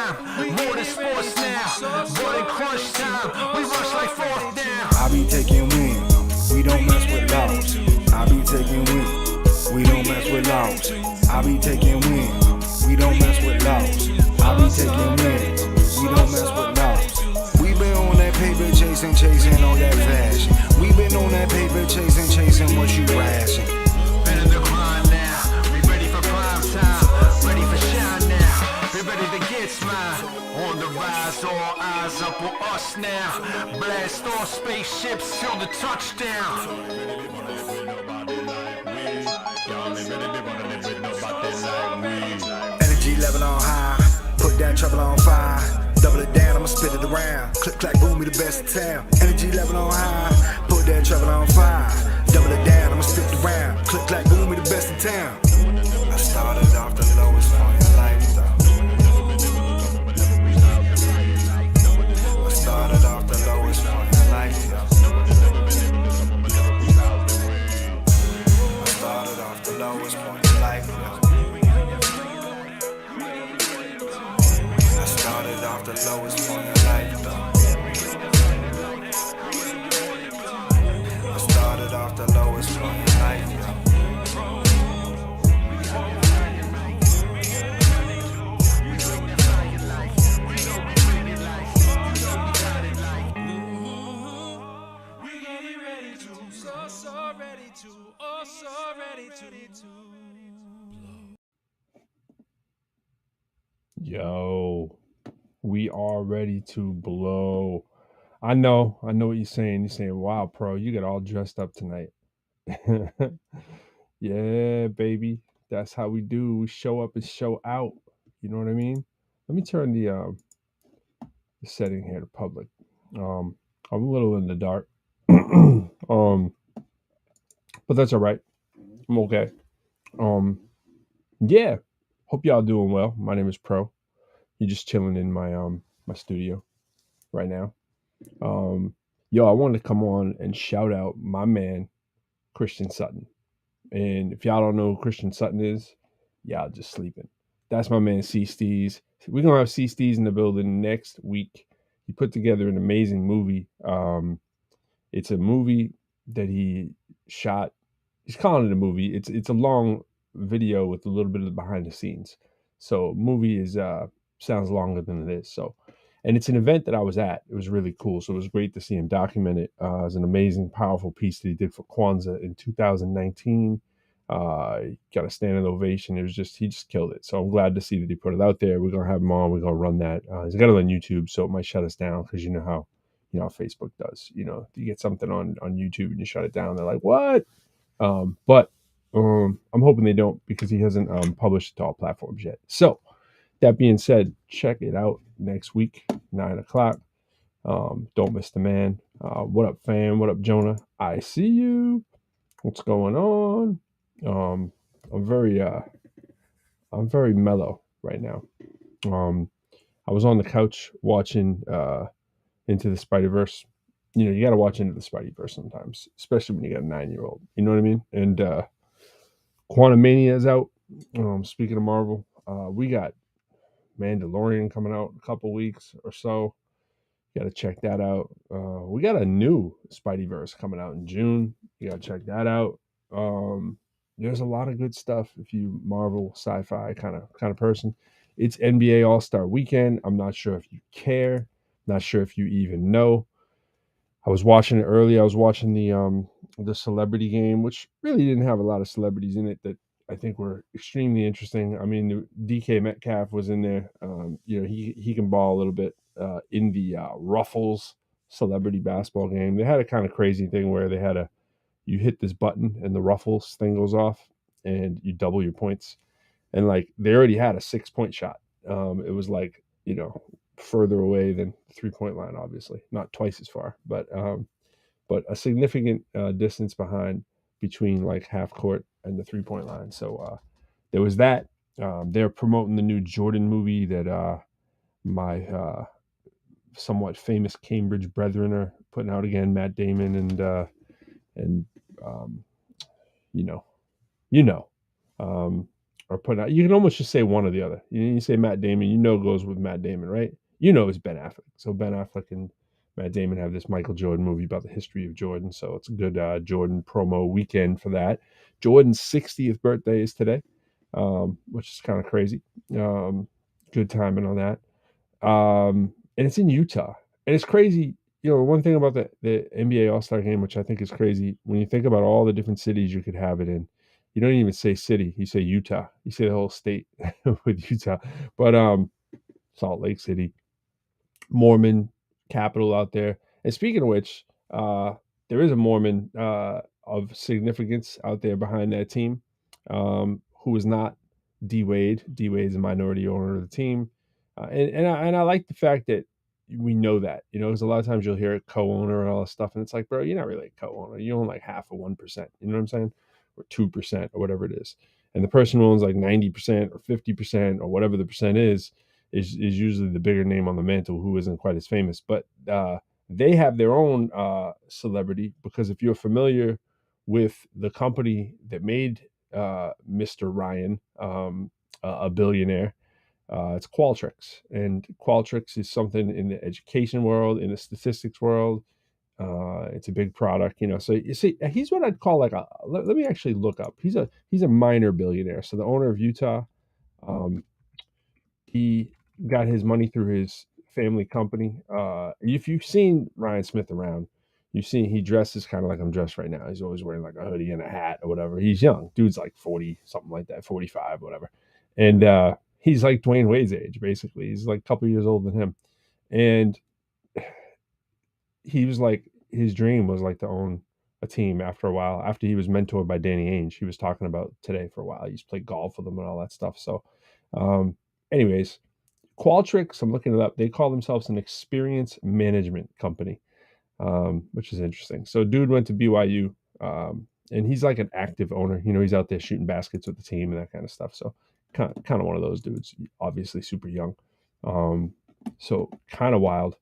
time. More than sports now. More than crunch time. We rush like fourth down. I be taking wins. We don't mess with laws. I be taking wins. We don't mess with laws. I be taking wins. We don't mess with laws. I be taking wins. We don't mess with laws. We been on that paper chasing all that fashion. We been on that paper chasing what you ration. Been in the grind now. We ready for prime time. Ready for shine now. Be ready to get smile. On the rise, all eyes up on us now. Blast off spaceships till the touchdown. Energy level on high, put that trouble on fire. Double it down, I'ma spit it around. Click, clack, boom, we the best in town. Energy level on high, put that trouble on fire. Double it down, I'ma spit it around. Click, clack, boom, we the best in town. I started off the lowest point in life, though. I started off the lowest point in life, though. I started off the lowest point in life, though. I started off the lowest point in life, though. I started off the lowest point in life, though. Yo, we are ready to blow. I know what you're saying. You're saying, wow, Pro, you got all dressed up tonight. Yeah, baby. That's how we do. We show up and show out. You know what I mean? Let me turn the setting here to public. I'm a little in the dark. But that's all right. I'm okay. Yeah. Hope y'all doing well. My name is Pro. You're just chilling in my my studio right now. Yo, I wanted to come on and shout out my man, Christian Sutton. And if y'all don't know who Christian Sutton is, y'all just sleeping. That's my man C Steez. We're gonna have C Steez in the building next week. He put together an amazing movie. It's a movie that he shot. He's calling it a movie. It's a long video with a little bit of the behind the scenes. So movie is sounds longer than it is. So, and it's an event that I was at. It was really cool. So it was great to see him document it. It was an amazing, powerful piece that he did for Kwanzaa in 2019. He got a standing ovation. He just killed it. So I'm glad to see that he put it out there. We're gonna have him on. We're gonna run that. He's got it on YouTube, so it might shut us down because you know how Facebook does. You get something on YouTube and you shut it down. They're like, what? But I'm hoping they don't because he hasn't published to all platforms yet. So that being said, check it out next week, 9:00. Don't miss the man. What up, fam? What up, Jonah? I see you. What's going on? I'm very mellow right now. I was on the couch watching Into the Spider-Verse. You got to watch Into the Spider-Verse sometimes, especially when you got a 9-year-old. You know what I mean? And Quantumania is out. Speaking of Marvel, we got Mandalorian coming out in a couple weeks or so. Got to check that out. We got a new Spideyverse coming out in June. You got to check that out. There's a lot of good stuff if you Marvel sci-fi kind of person. It's NBA All-Star Weekend. I'm not sure if you care. Not sure if you even know. I was watching it earlier. I was watching the celebrity game, which really didn't have a lot of celebrities in it that I think were extremely interesting. I mean, DK Metcalf was in there. He can ball a little bit in the Ruffles celebrity basketball game. They had a kind of crazy thing where you hit this button and the Ruffles thing goes off and you double your points. And like they already had a 6-point shot. It was like, further away than the 3-point line, obviously not twice as far, but a significant distance behind between like half court and the 3-point line. So there was that. They're promoting the new Jordan movie that my somewhat famous Cambridge brethren are putting out again, Matt Damon and or putting out. You can almost just say one or the other. You say Matt Damon, it goes with Matt Damon, right? It's Ben Affleck. So Ben Affleck and Matt Damon have this Michael Jordan movie about the history of Jordan. So it's a good Jordan promo weekend for that. Jordan's 60th birthday is today, which is kind of crazy. Good timing on that. And it's in Utah. And it's crazy. One thing about the NBA All-Star game, which I think is crazy, when you think about all the different cities you could have it in, you don't even say city, you say Utah. You say the whole state with Utah. But Salt Lake City, Mormon capital out there. And speaking of which, there is a Mormon of significance out there behind that team, who is not D Wade. D Wade's a minority owner of the team, and I like the fact that we know that, because a lot of times you'll hear a co-owner and all this stuff, and it's like, bro, you're not really a co-owner. You own like half of 1%. You know what I'm saying? Or 2% or whatever it is. And the person who owns like 90% or 50% or whatever the percent is usually the bigger name on the mantle who isn't quite as famous. But they have their own celebrity, because if you're familiar with the company that made Mr. Ryan a billionaire, it's Qualtrics. And Qualtrics is something in the education world, in the statistics world. It's a big product, So you see, he's what I'd call like let me actually look up. He's a minor billionaire. So the owner of Utah, um, he got his money through his family company. If you've seen Ryan Smith around, you've seen he dresses kind of like I'm dressed right now. He's always wearing like a hoodie and a hat or whatever. He's young. Dude's like 40, something like that, 45, whatever. And he's like Dwayne Wade's age, basically. He's like a couple years older than him. And he was like, his dream was like to own a team after a while, after he was mentored by Danny Ainge. He was talking about today for a while. He used to play golf with them and all that stuff. So, anyways, Qualtrics, I'm looking it up. They call themselves an experience management company, which is interesting. So, dude went to BYU, and he's like an active owner. He's out there shooting baskets with the team and that kind of stuff. So, kind of one of those dudes. Obviously, super young. So kind of wild.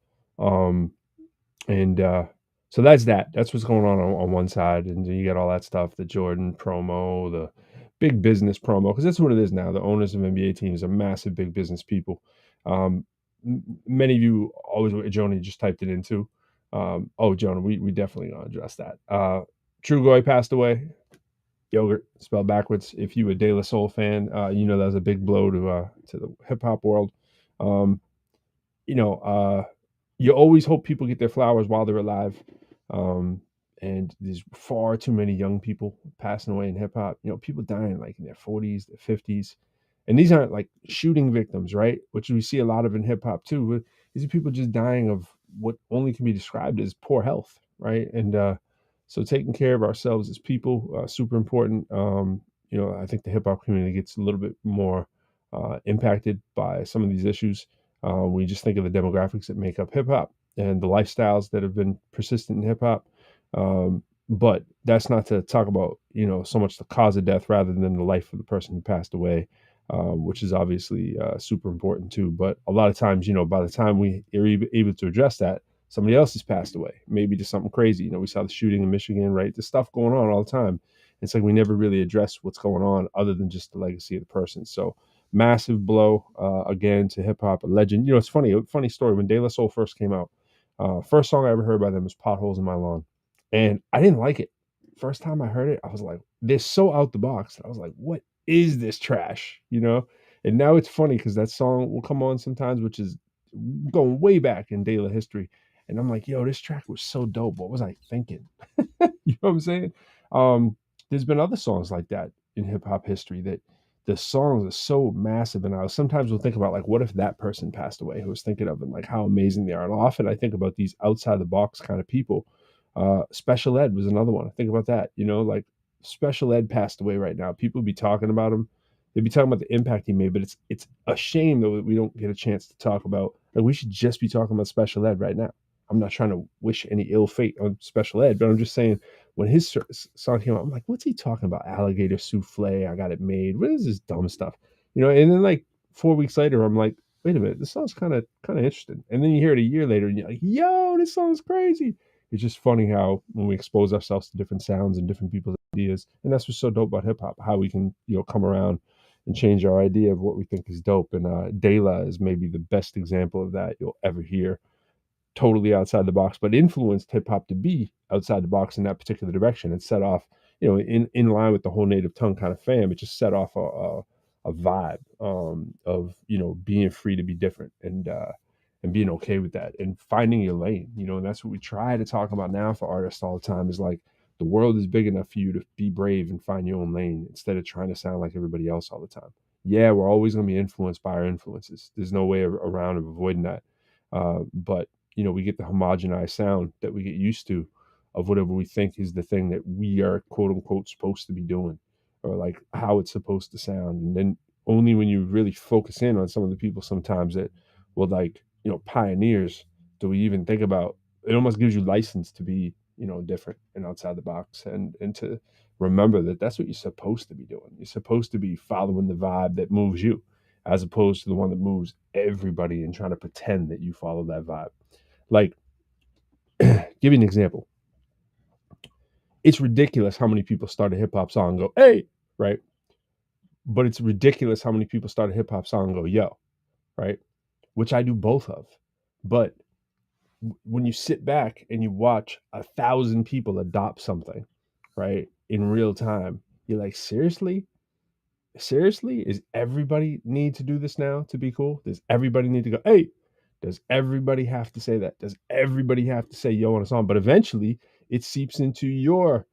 And so that's that. That's what's going on one side, and you got all that stuff, the Jordan promo, the big business promo, because that's what it is now. The owners of NBA teams are massive big business people. Many of you always, Jonah just typed it into. Jonah, we definitely gonna address that. True Goy passed away. Yogurt spelled backwards. If you a De La Soul fan, that was a big blow to the hip hop world. You always hope people get their flowers while they're alive. And there's far too many young people passing away in hip hop. People dying like in their 40s, their 50s. And these aren't like shooting victims, right? Which we see a lot of in hip hop too. These are people just dying of what only can be described as poor health, right? And so taking care of ourselves as people, super important. I think the hip hop community gets a little bit more impacted by some of these issues. We just think of the demographics that make up hip hop and the lifestyles that have been persistent in hip hop. But that's not to talk about, so much the cause of death rather than the life of the person who passed away, which is obviously super important too. But a lot of times, by the time we are able to address that, somebody else has passed away, maybe to something crazy. We saw the shooting in Michigan, right? There's stuff going on all the time. It's like we never really address what's going on other than just the legacy of the person. So massive blow again to hip hop, a legend. It's funny, a funny story. When De La Soul first came out, first song I ever heard by them was Potholes in My Lawn. And I didn't like it. First time I heard it, I was like, they're so out the box. I was like, what is this trash? And now it's funny because that song will come on sometimes, which is going way back in De La history. And I'm like, yo, this track was so dope. What was I thinking? You know what I'm saying? There's been other songs like that in hip hop history that the songs are so massive. And I sometimes will think about like, what if that person passed away who was thinking of, and like how amazing they are. And often I think about these outside the box kind of people. Special Ed was another one. I think about that, like Special Ed passed away right now. People be talking about him. They'd be talking about the impact he made, but it's a shame though that we don't get a chance to talk about. Like we should just be talking about Special Ed right now. I'm not trying to wish any ill fate on Special Ed, but I'm just saying when his song came out, I'm like, what's he talking about? Alligator souffle. I got it made. What is this dumb stuff? And then like 4 weeks later, I'm like, wait a minute, this song's kind of interesting. And then you hear it a year later and you're like, yo, this song's crazy. It's just funny how when we expose ourselves to different sounds and different people's ideas, and that's what's so dope about hip hop, how we can, come around and change our idea of what we think is dope. And De La is maybe the best example of that you'll ever hear. Totally outside the box, but influenced hip hop to be outside the box in that particular direction. It set off, in line with the whole native tongue kind of fam. It just set off a vibe of being free to be different and being okay with that and finding your lane. And that's what we try to talk about now for artists all the time. Is like the world is big enough for you to be brave and find your own lane instead of trying to sound like everybody else all the time. Yeah, we're always going to be influenced by our influences. There's no way around of avoiding that. But we get the homogenized sound that we get used to of whatever we think is the thing that we are quote unquote supposed to be doing, or like how it's supposed to sound. And then only when you really focus in on some of the people sometimes that will, like, pioneers, do we even think about it. Almost gives you license to be, different and outside the box, and to remember that that's what you're supposed to be doing. You're supposed to be following the vibe that moves you, as opposed to the one that moves everybody and trying to pretend that you follow that vibe. Like, give you an example. It's ridiculous how many people start a hip hop song and go, hey, right? But it's ridiculous how many people start a hip hop song and go, yo, right? Which I do both of. But when you sit back and you watch 1,000 people adopt something, right, in real time, you're like, seriously? Seriously? Is everybody need to do this now to be cool? Does everybody need to go, hey? Does everybody have to say that? Does everybody have to say yo on a song? But eventually it seeps into your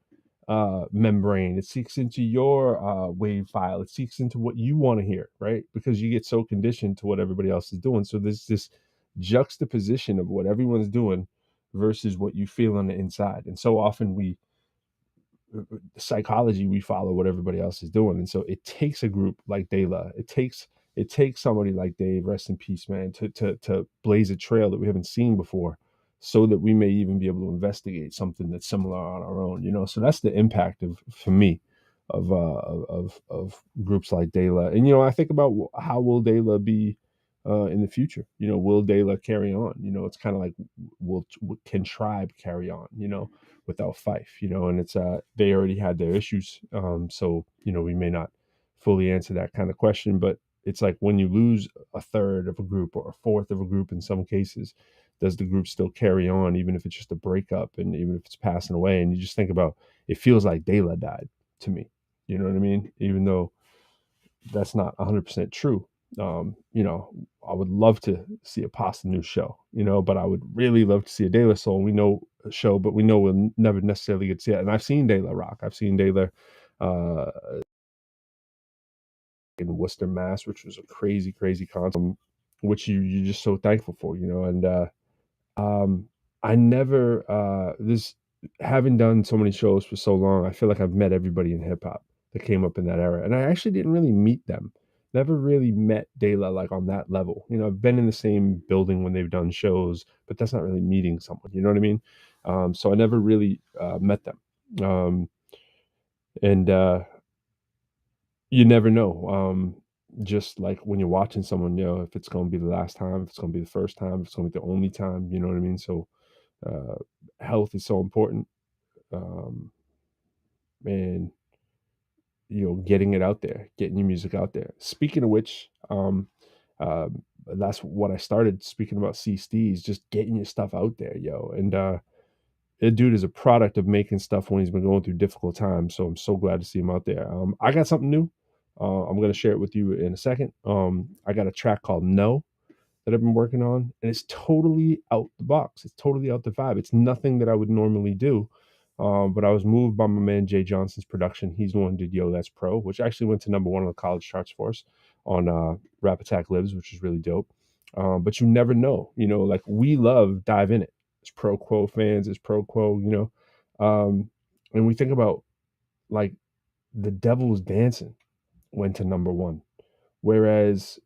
membrane. It seeps into your wave file. It seeps into what you want to hear, right? Because you get so conditioned to what everybody else is doing. So there's this juxtaposition of what everyone's doing versus what you feel on the inside. And so often psychology, we follow what everybody else is doing. And so it takes a group like De La. It takes somebody like Dave, rest in peace, man, to blaze a trail that we haven't seen before, so that we may even be able to investigate something that's similar on our own. So that's the impact for me, of groups like De La. And I think about how will De La be in the future. Will De La carry on? It's kind of like, can Tribe carry on? Without Fife. And it's they already had their issues. So we may not fully answer that kind of question, but it's like, when you lose a third of a group or a fourth of a group in some cases, does the group still carry on, even if it's just a breakup and even if it's passing away? And you just think about, it feels like De La died to me. You know what I mean? Even though that's not 100% true. I would love to see a Pasta News show, but I would really love to see a De La Soul. We know a show, but we know we'll never necessarily get to see it. And I've seen De La rock. I've seen De La in Worcester, Mass, which was a crazy, crazy concert, which you're just so thankful for, and I never this having done so many shows for so long, I feel like I've met everybody in hip hop that came up in that era, and I actually didn't really meet them. Never really met De La like on that level. I've been in the same building when they've done shows, but that's not really meeting someone. You know what I mean? So I never really met them, and you never know. Just like when you're watching someone, if it's going to be the last time, if it's going to be the first time, if it's going to be the only time. You know what I mean? So health is so important, and getting it out there, getting your music out there. Speaking of which, that's what I started speaking about. CSTs, just getting your stuff out there, yo. And that dude is a product of making stuff when he's been going through difficult times. So I'm so glad to see him out there. I got something new. I'm going to share it with you in a second. I got a track called No that I've been working on, and it's totally out the box. It's totally out the vibe. It's nothing that I would normally do. But I was moved by my man Jay Johnson's production. He's the one who did Yo That's Pro, which actually went to number 1 on the college charts for us on Rap Attack Lives, which is really dope. But you never know, like, we love Dive In It. It's ProQuo fans, it's ProQuo, and we think about, like, The Devil's Dancing went to number 1. Whereas,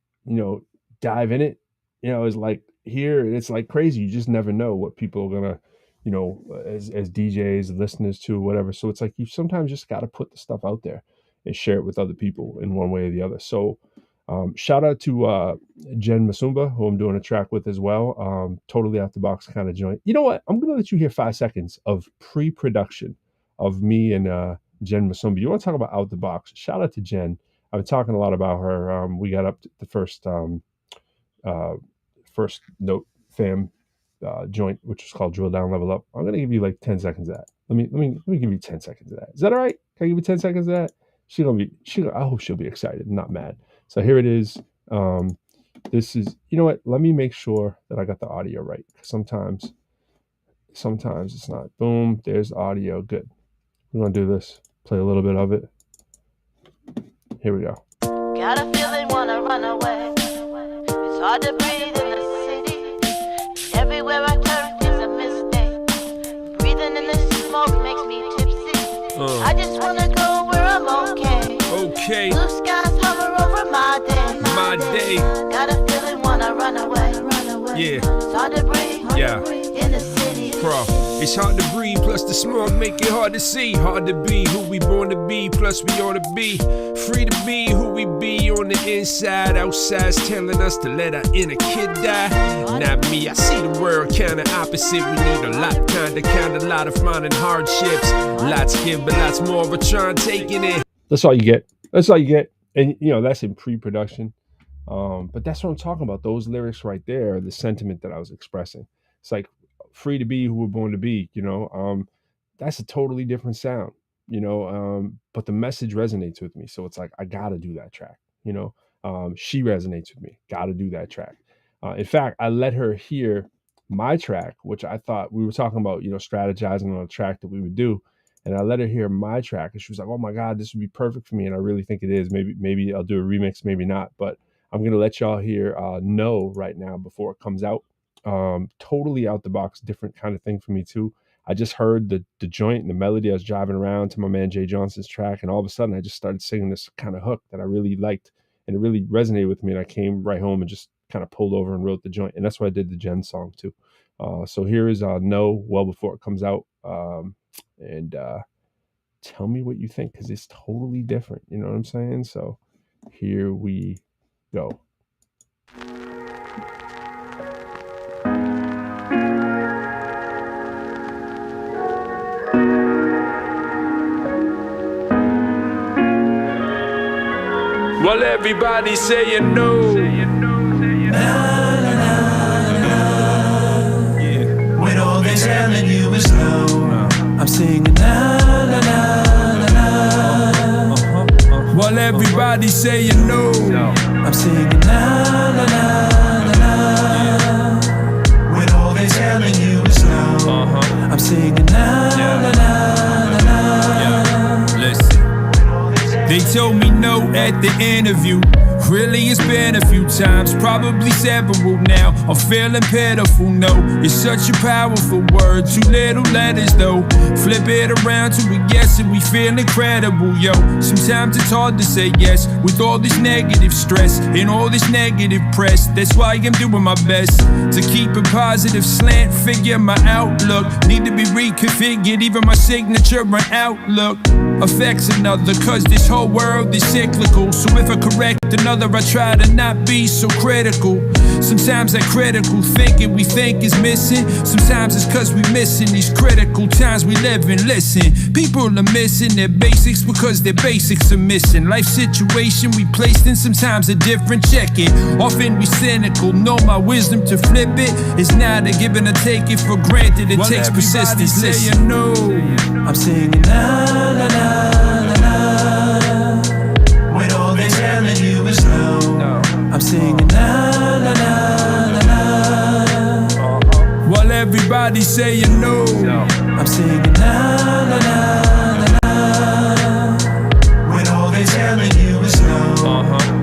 Dive In It, is like, here, it's like crazy. You just never know what people are gonna, as DJs, listeners to, whatever. So it's like, you sometimes just got to put the stuff out there and share it with other people in one way or the other. So shout out to Jen Masumba, who I'm doing a track with as well. Totally out the box kind of joint. You know what? I'm gonna let you hear 5 seconds of pre-production of me and Jen Masumba. You want to talk about out the box? Shout out to Jen. I've been talking a lot about her. We got up to the first note fam joint, which is called Drill Down Level Up. I'm gonna give you like 10 seconds of that. Let me give you 10 seconds of that. Is that all right? Can I give you 10 seconds of that? I hope she'll be excited, not mad. So here it is. This is, you know what? Let me make sure that I got the audio right. Sometimes it's not. Boom, there's audio. Good. We're gonna do this. Play a little bit of it. Here we go. Got a feeling, wanna run away. It's hard to breathe in the city. Everywhere I turn is a mistake. Breathing in the smoke makes me tipsy. I just wanna go where I'm okay. Okay. Blue skies hover over my day. My day. Got a feeling, wanna run away. Yeah. It's hard to breathe. Yeah. In the city. Bro, it's hard to breathe, plus the smoke make it hard to see. Hard to be who we born to be, plus we ought to be free to be who we be on the inside. Outside's telling us to let our inner kid die. Not me, I see the world kinda opposite. We need a lot, kinda lot of finding hardships. Lots give, but lots more, but trying taking it. That's all you get. That's all you get. And you know, that's in pre-production. But that's what I'm talking about. Those lyrics right there are the sentiment that I was expressing. It's like free to be who we're born to be, you know. That's a totally different sound, you know. But the message resonates with me. So it's like I gotta do that track, you know. She resonates with me. Gotta do that track. In fact, I let her hear my track, which I thought we were talking about, you know, strategizing on a track that we would do. And I let her hear my track, and she was like, "Oh my God, this would be perfect for me." And I really think it is. Maybe I'll do a remix, maybe not. But I'm gonna let y'all hear "No" right now before it comes out. Totally out the box, different kind of thing for me too. I just heard the joint and the melody. I was driving around to my man Jay Johnson's track, and all of a sudden I just started singing this kind of hook that I really liked, and it really resonated with me. And I came right home and just kind of pulled over and wrote the joint, and that's why I did the Jen song too. So here is "No" well before it comes out. And tell me what you think, because it's totally different. You know what I'm saying? So here we go. Well, everybody's saying no. When all they're telling you is no. I'm singing na na na na na. Well, everybody's saying no. I'm singing na na na na na. When all they're telling you is no. I'm singing na na na na. Listen, they told me no at the interview. Really, it's been a few times, probably several now. I'm feeling pitiful, no. It's such a powerful word, 2 little letters though. Flip it around to a yes and we feel incredible, yo. Sometimes it's hard to say yes with all this negative stress and all this negative press. That's why I'm doing my best to keep a positive slant, figure my outlook. Need to be reconfigured, even my signature and outlook affects another, cause this whole world is cyclical. So if I correct another, I try to not be so critical. Sometimes that critical thinking we think is missing. Sometimes it's cause we missing these critical times we live in. Listen, people are missing their basics because their basics are missing. Life situation we placed in, sometimes a different check-in. Often we cynical, know my wisdom to flip it is not a give and a take it for granted. It takes persistence. Listen, no. I'm singing na na na na na. When all they're telling you is no. I'm singing na na na na na. Well, everybody's saying no. I'm singing na na na na na. When all they're telling you is no.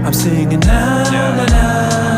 I'm singing na na na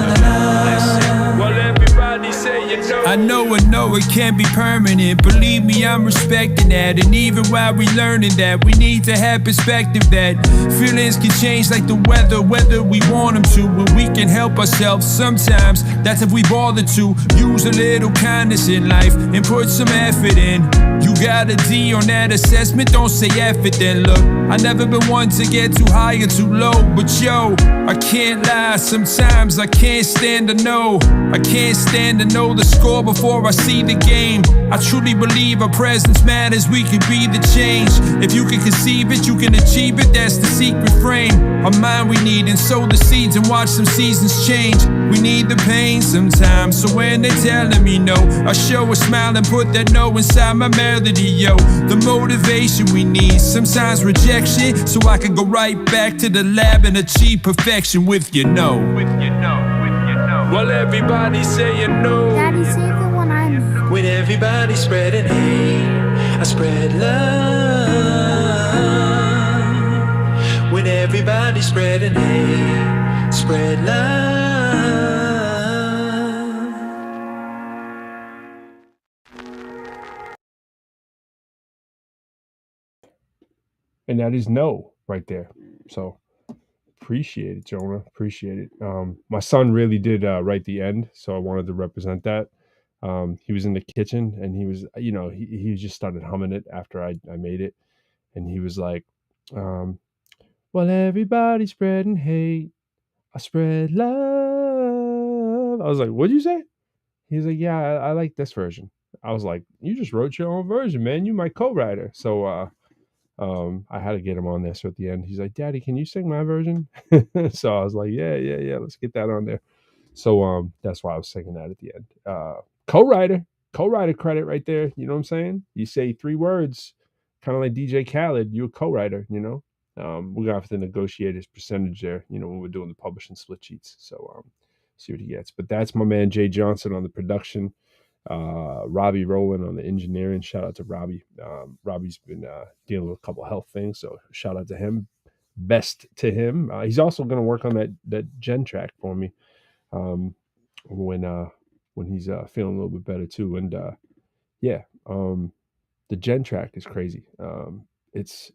na na. Well, everybody's saying no. I know it can't be permanent. Believe me, I'm respecting that. And even while we learning that, we need to have perspective that feelings can change like the weather, whether we want them to. But we can help ourselves sometimes. That's if we bother to use a little kindness in life and put some effort in. You got a D on that assessment, don't say F it then. Look, I never been one to get too high or too low, but yo, I can't lie, sometimes I can't stand to know. I can't stand to know the score before I see the game. I truly believe our presence matters, we can be the change. If you can conceive it, you can achieve it, that's the secret frame. A mind we need and sow the seeds and watch some seasons change. We need the pain sometimes, so when they're telling me no, I show a smile and put that no inside my melody, yo. The motivation we need, sometimes rejection, so I can go right back to the lab and achieve perfection with your no. Well, everybody saying no. Daddy, say the one I made. When everybody's spreading hate, I spread love. When everybody's spreading hate, spread love. And that is no right there. So appreciate it, Jonah. Appreciate it. My son really did write the end, so I wanted to represent that. He was in the kitchen and he was, he just started humming it after I made it. And he was like, well, everybody spreading hate, I spread love. I was like, what'd you say? He was like, yeah, I like this version. I was like, you just wrote your own version, man. You my co-writer. So I had to get him on there. So at the end, he's like, Daddy, can you sing my version? So I was like, yeah, let's get that on there. So that's why I was singing that at the end. Co-writer credit right there. You know what I'm saying? You say 3 words, kind of like DJ Khaled, you're a co-writer, We're gonna have to negotiate his percentage there, when we're doing the publishing split sheets. So see what he gets. But that's my man Jay Johnson on the production. Robbie Rowland on the engineering. Shout out to Robbie. Robbie's been dealing with a couple of health things, so shout out to him. Best to him. He's also going to work on that Gen track for me when he's feeling a little bit better too. And the Gen track is crazy. It's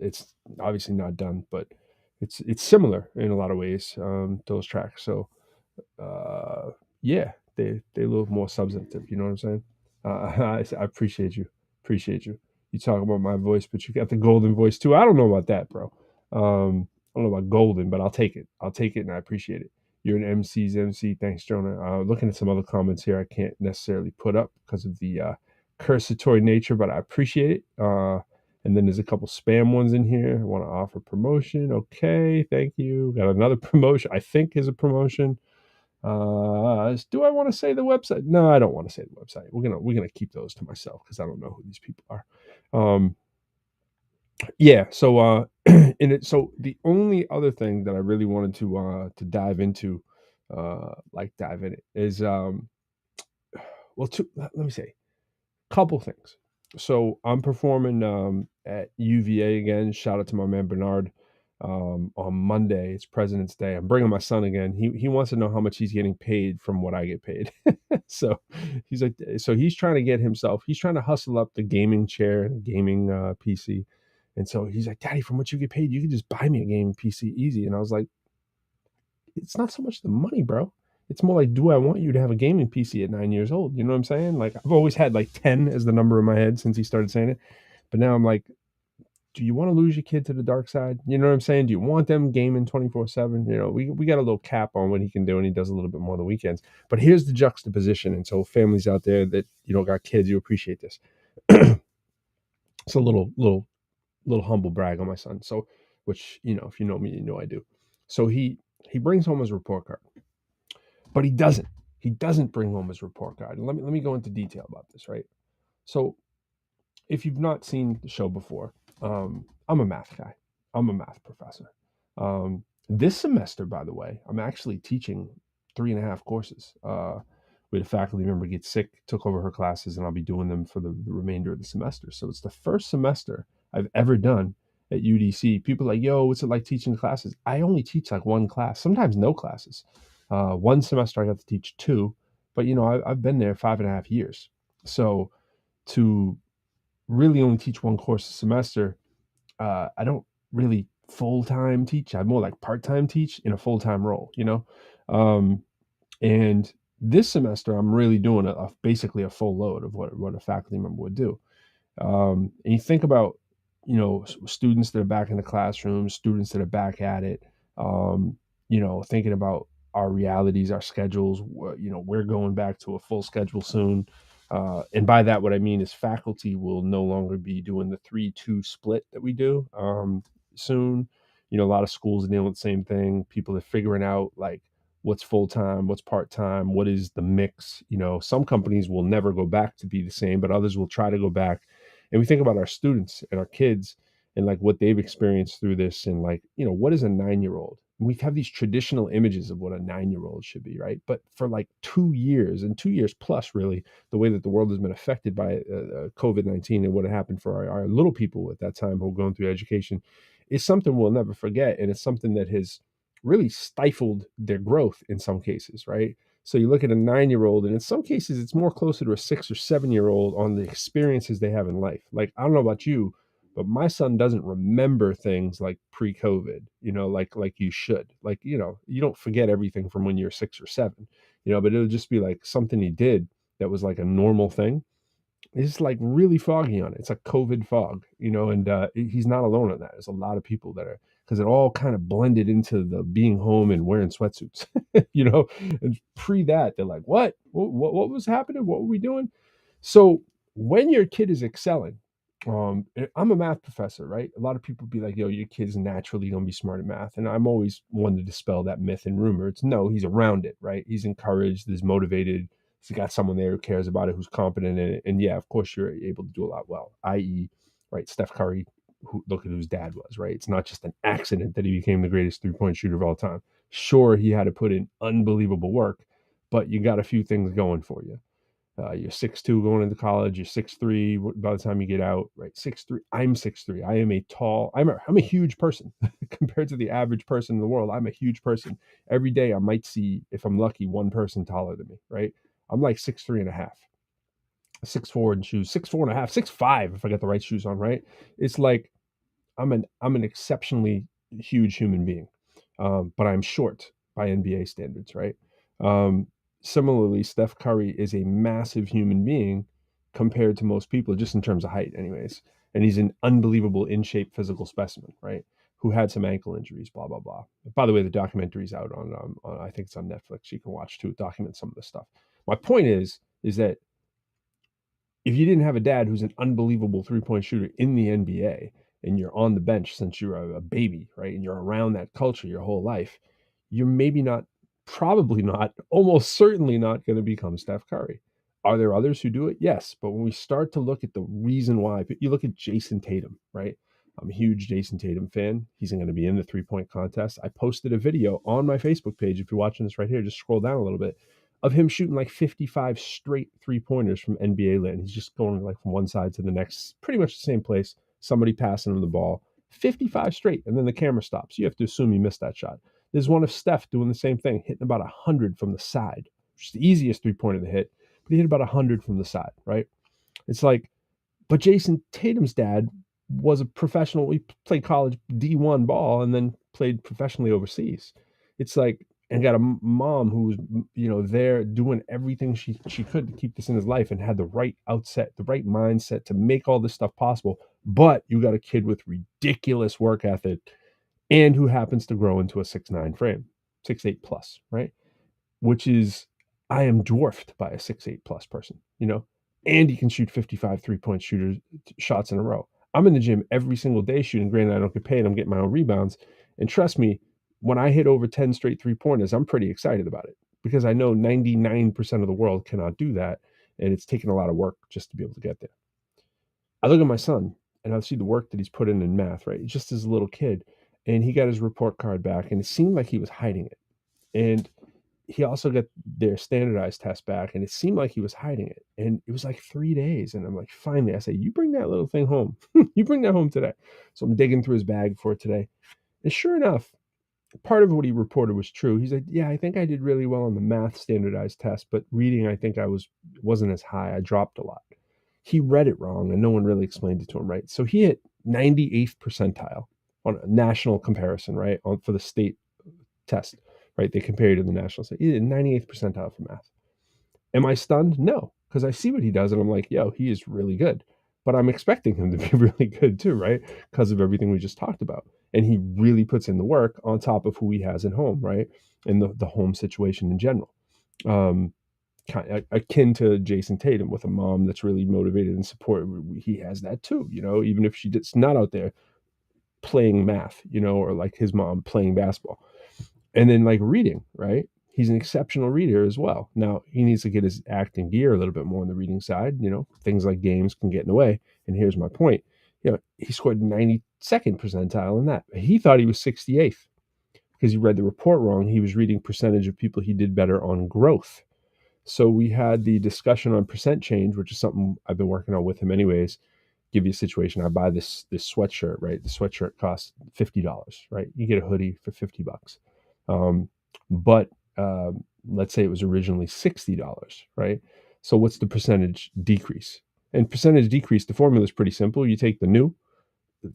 obviously not done, but it's similar in a lot of ways. Those tracks. So they're a little more substantive. You know what I'm saying? I appreciate you. You talk about my voice, but you got the golden voice too. I don't know about that, bro. I don't know about golden, but I'll take it, and I appreciate it. You're an MC's MC. Thanks, Jonah. Looking at some other comments here I can't necessarily put up because of the cursatory nature, but I appreciate it. And then there's a couple spam ones in here. I want to offer promotion. Okay, thank you. Got another promotion. I think is a promotion. Do I want to say the website? No, I don't want to say the website. We're gonna keep those to myself because I don't know who these people are. So so the only other thing that I really wanted to dive into, dive in it is let me say a couple things. So I'm performing at UVA again. Shout out to my man Bernard. On Monday, it's President's Day. I'm bringing my son again. He wants to know how much he's getting paid from what I get paid. So he's like, he's trying to get himself. He's trying to hustle up the gaming chair, gaming PC, and so he's like, Daddy, from what you get paid, you can just buy me a gaming PC easy. And I was like, it's not so much the money, bro. It's more like, do I want you to have a gaming PC at 9 years old? You know what I'm saying? Like, I've always had like 10 as the number in my head since he started saying it, but now I'm like, do you want to lose your kid to the dark side? You know what I'm saying? Do you want them gaming 24/7? We got a little cap on what he can do, and he does a little bit more on the weekends. But here's the juxtaposition. And so families out there that, got kids, you appreciate this. It's a little humble brag on my son. So, which, if you know me, I do. So he brings home his report card, but he doesn't bring home his report card. And let me go into detail about this, right? So if you've not seen the show before, I'm a math guy. I'm a math professor. This semester, by the way, I'm actually teaching 3.5 courses. We had a faculty member get sick, took over her classes, and I'll be doing them for the remainder of the semester. So it's the first semester I've ever done at UDC. People are like, yo, what's it like teaching classes? I only teach like 1 class, sometimes no classes. One semester I got to teach 2, but I've been there 5.5 years. So to really only teach 1 course a semester, I don't really full-time teach. I more like part-time teach in a full-time role, and this semester I'm really doing basically a full load of what a faculty member would do. And you think about, students that are back in the classroom, students that are back at it, thinking about our realities, our schedules. We're going back to a full schedule soon. And by that, what I mean is faculty will no longer be doing the 3-2 split that we do soon. A lot of schools are dealing with the same thing. People are figuring out like what's full time, what's part time, what is the mix. Some companies will never go back to be the same, but others will try to go back. And we think about our students and our kids and like what they've experienced through this, and like, what is a 9-year-old? We have these traditional images of what a 9-year-old should be, right? But for like 2 years and 2 years plus, really, the way that the world has been affected by COVID-19 and what happened for our little people at that time who were going through education is something we'll never forget. And it's something that has really stifled their growth in some cases, right? So you look at a 9-year-old, and in some cases, it's more closer to a 6 or 7-year-old on the experiences they have in life. Like, I don't know about you, but my son doesn't remember things like pre-COVID, like you should. Like, you don't forget everything from when you're 6 or 7, but it'll just be like something he did that was like a normal thing. It's like really foggy on it. It's like COVID fog, and he's not alone on that. There's a lot of people that are, because it all kind of blended into the being home and wearing sweatsuits, and pre that, they're like, what was happening? What were we doing? So when your kid is excelling, I'm a math professor, right? A lot of people be like, yo, your kid's naturally going to be smart at math. And I'm always one to dispel that myth and rumor. It's no, he's around it, right? He's encouraged, he's motivated, he's got someone there who cares about it, who's competent in it. And yeah, of course, you're able to do a lot well, i.e., right, Steph Curry, look at whose dad was, right? It's not just an accident that he became the greatest three-point shooter of all time. Sure, he had to put in unbelievable work, but you got a few things going for you. You're 6'2" going into college. You're 6'3" by the time you get out, right? 6'3". I'm 6'3". I am I'm a huge person compared to the average person in the world. I'm a huge person. Every day I might see, if I'm lucky, one person taller than me, right? I'm like 6'3" and a half, 6'4" in shoes, 6'4" and a half, 6'5" if I get the right shoes on, right? It's like I'm an exceptionally huge human being, but I'm short by NBA standards, right? Um, Similarly, Steph Curry is a massive human being compared to most people, just in terms of height, anyways. And he's an unbelievable in shape physical specimen, right? Who had some ankle injuries, blah blah blah. By the way, the documentary's out on I think it's on Netflix. You can watch too. It documents some of this stuff. My point is that if you didn't have a dad who's an unbelievable three-point shooter in the NBA, and you're on the bench since you're a baby, right? And you're around that culture your whole life, you're maybe not, probably not, almost certainly not going to become Steph Curry. Are there others who do it? Yes. But when we start to look at the reason why, you look at Jason Tatum, right? I'm a huge Jason Tatum fan. He's going to be in the 3-point contest. I posted a video on my Facebook page. If you're watching this right here, just scroll down a little bit, of him shooting like 55 straight 3-pointers from NBA land. He's just going like from one side to the next, pretty much the same place. Somebody passing him the ball, 55 straight, and then the camera stops. You have to assume he missed that shot. There's one of Steph doing the same thing, hitting about 100 from the side, which is the easiest 3-pointer to hit, but he hit about 100 from the side, right? It's like, but Jason Tatum's dad was a professional. He played college D1 ball and then played professionally overseas. It's like, and got a mom who was, there doing everything she could to keep this in his life, and had the right outset, the right mindset to make all this stuff possible. But you got a kid with ridiculous work ethic, and who happens to grow into a 6'9" frame, 6'8" plus, right? Which is, I am dwarfed by a 6'8" plus person, and he can shoot 55 3-point shots in a row. I'm in the gym every single day shooting. Granted, I don't get paid. I'm getting my own rebounds. And trust me, when I hit over 10 straight 3-pointers, I'm pretty excited about it, because I know 99% of the world cannot do that. And it's taken a lot of work just to be able to get there. I look at my son and I see the work that he's put in math, right? Just as a little kid. And he got his report card back, and it seemed like he was hiding it. And he also got their standardized test back, and it seemed like he was hiding it. And it was like 3 days. And I'm like, finally, I say, you bring that little thing home. You bring that home today. So I'm digging through his bag for today. And sure enough, part of what he reported was true. He's like, yeah, I think I did really well on the math standardized test, but reading, I think wasn't as high. I dropped a lot. He read it wrong, and no one really explained it to him, right? So he hit 98th percentile on a national comparison, right? For the state test, right? They compare you to the national state. He did 98th percentile for math. Am I stunned? No, because I see what he does, and I'm like, yo, he is really good. but I'm expecting him to be really good too, right? Because of everything we just talked about. And he really puts in the work on top of who he has at home, right? And the home situation in general. Akin to Jason Tatum with a mom that's really motivated and supportive. He has that too, even if she's not out there playing math, or like his mom playing basketball. And then like reading, right? He's an exceptional reader as well. Now he needs to get his acting gear a little bit more on the reading side. Things like games can get in the way. And here's my point. He scored 92nd percentile in that. He thought he was 68th because he read the report wrong. He was reading percentage of people he did better on growth. So we had the discussion on percent change, which is something I've been working on with him anyways. Give you a situation. I buy this sweatshirt, right? The sweatshirt costs $50, right? You get a hoodie for $50. But let's say it was originally $60, right? So what's the percentage decrease? And percentage decrease, the formula is pretty simple. You take the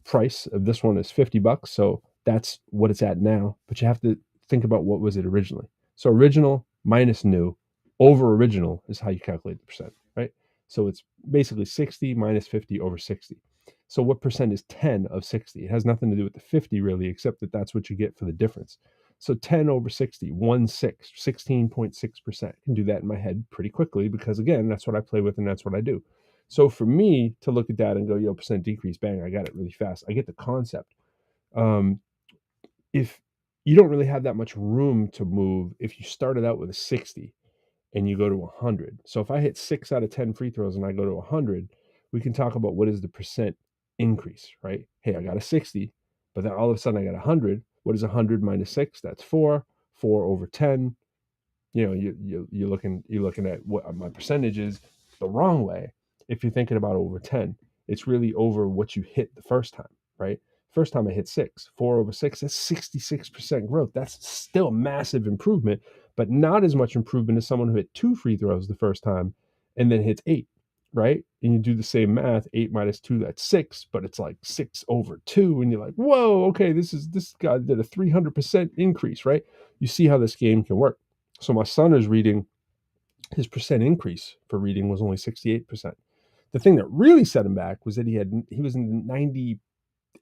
price of this one is $50, so that's what it's at now. But you have to think about what was it originally. So original minus new over original is how you calculate the percent, right? So it's basically 60 minus 50 over 60. So what percent is 10 of 60? It has nothing to do with the 50 really, except that that's what you get for the difference. So 10 over 60, 16.6%. I can do that in my head pretty quickly because, again, that's what I play with and that's what I do. So for me to look at that and go, percent decrease, bang, I got it really fast. I get the concept. If you don't really have that much room to move, if you started out with a 60 and you go to 100. So if I hit 6 out of 10 free throws and I go to 100, we can talk about what is the percent increase, right? Hey, I got a 60, but then all of a sudden I got 100. What is 100 minus 6? That's 4. 4 over 10. You're looking at what my percentage is the wrong way. If you're thinking about over 10, it's really over what you hit the first time, right? First time I hit 6, 4 over 6, that's 66% growth. That's still massive improvement, but not as much improvement as someone who hit 2 free throws the first time and then hits 8, right? And you do the same math, 8 minus 2, that's 6, but it's like 6 over 2. And you're like, whoa, okay, this guy did a 300% increase, right? You see how this game can work. So my son is reading, his percent increase for reading was only 68%. The thing that really set him back was that he was in the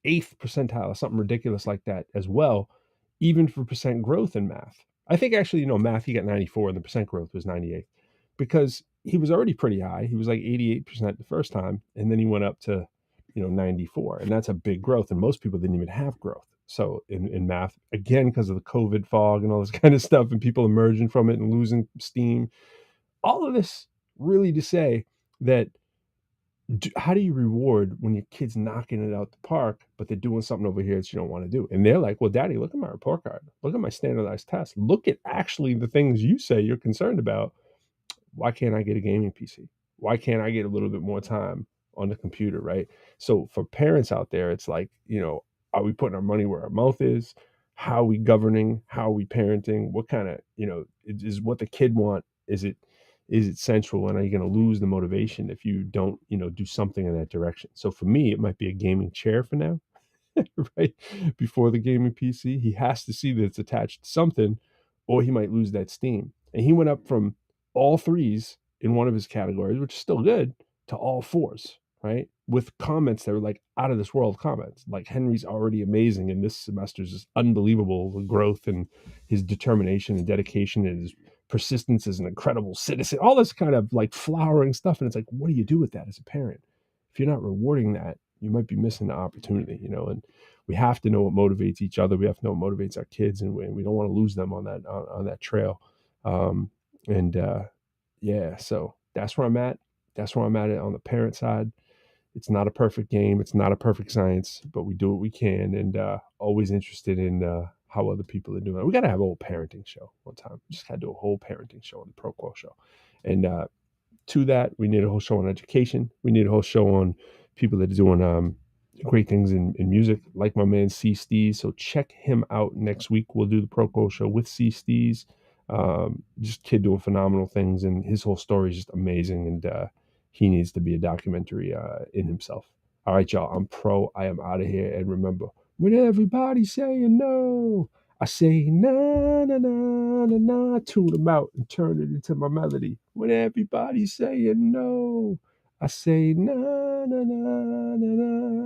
98th percentile, something ridiculous like that as well, even for percent growth in math. I think actually, math, he got 94 and the percent growth was 98 because he was already pretty high. He was like 88% the first time, and then he went up to, 94. And that's a big growth. And most people didn't even have growth. So in math, again, because of the COVID fog and all this kind of stuff and people emerging from it and losing steam, all of this really to say that how do you reward when your kid's knocking it out the park, but they're doing something over here that you don't want to do? And they're like, well, Daddy, look at my report card. Look at my standardized test. Look at actually the things you say you're concerned about. Why can't I get a gaming PC? Why can't I get a little bit more time on the computer, right? So for parents out there, it's like, are we putting our money where our mouth is? How are we governing? How are we parenting? What kind of, is what the kid want? Is it central? And are you going to lose the motivation if you don't, do something in that direction? So for me, it might be a gaming chair for now, right? Before the gaming PC, he has to see that it's attached to something or he might lose that steam. And he went up from all threes in one of his categories, which is still good, to all fours, right? With comments that were like out of this world comments. Like Henry's already amazing and this semester is just unbelievable, the growth and his determination and dedication and his persistence as an incredible citizen, all this kind of like flowering stuff. And it's like, what do you do with that as a parent? If you're not rewarding that, you might be missing the opportunity, and we have to know what motivates each other. We have to know what motivates our kids, and we don't want to lose them on that trail. Yeah, so that's where I'm at. That's where I'm at it on the parent side. It's not a perfect game. It's not a perfect science, but we do what we can, and always interested in how other people are doing. We got to have a whole parenting show one time. We just got to do a whole parenting show on the ProQuo Show. And to that, we need a whole show on education. We need a whole show on people that are doing great things in music, like my man C. Steez. So check him out next week. We'll do the ProQuo Show with C. Steez. Just kid doing phenomenal things, and his whole story is just amazing. And he needs to be a documentary in himself. All right, y'all. I'm Pro. I am out of here. And remember, when everybody's saying no, I say na na na na na, tune them out and turn it into my melody. When everybody's saying no, I say na na na na na.